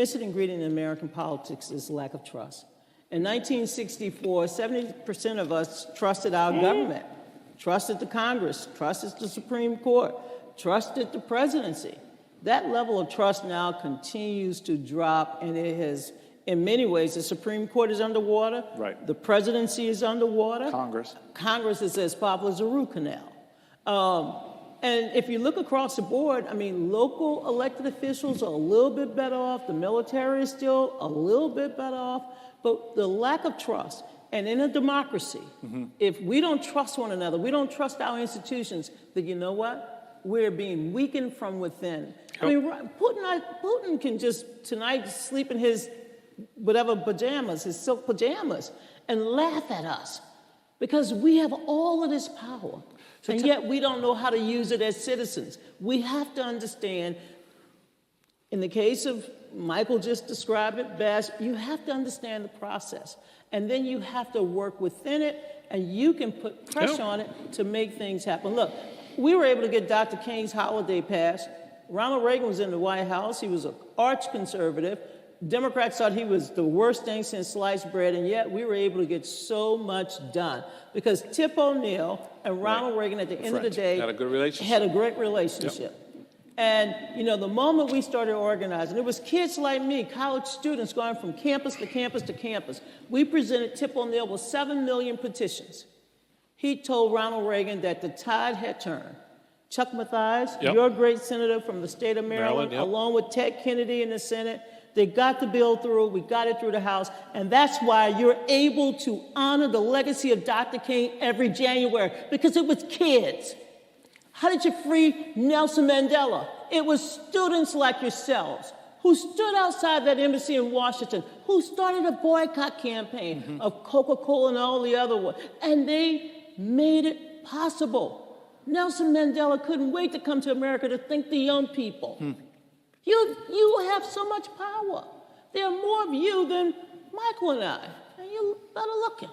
missing ingredient in American politics is lack of trust. In 1964, 70% of us trusted our government, trusted the Congress, trusted the Supreme Court, trusted the presidency. That level of trust now continues to drop, and it has, in many ways, the Supreme Court is underwater. Right. The presidency is underwater. Congress is as popular as a root canal. And if you look across the board, I mean, local elected officials are a little bit better off. The military is still a little bit better off. But the lack of trust, and in a democracy, if we don't trust one another, we don't trust our institutions, then you know what? We're being weakened from within. I mean, Putin can just tonight sleep in his whatever pajamas, his silk pajamas, and laugh at us because we have all of this power. And yet we don't know how to use it as citizens. We have to understand, in the case of Michael just described it best, you have to understand the process. And then you have to work within it, and you can put pressure on it to make things happen. Look, we were able to get Dr. King's holiday passed. Ronald Reagan was in the White House. He was an arch conservative. Democrats thought he was the worst thing since sliced bread, and yet we were able to get so much done. Because Tip O'Neill and Ronald Reagan, at the end of the day, had a good relationship. Had a great relationship. And, you know, the moment we started organizing, it was kids like me, college students, going from campus to campus to campus. We presented Tip O'Neill with 7 million petitions. He told Ronald Reagan that the tide had turned. Chuck Mathias, your great senator from the state of Maryland, along with Ted Kennedy in the Senate, they got the bill through, we got it through the House, and that's why you're able to honor the legacy of Dr. King every January, because it was kids. How did you free Nelson Mandela? It was students like yourselves who stood outside that embassy in Washington, who started a boycott campaign of Coca-Cola and all the other ones, and they made it possible. Nelson Mandela couldn't wait to come to America to thank the young people. You have so much power. There are more of you than Michael and I, and you're better looking.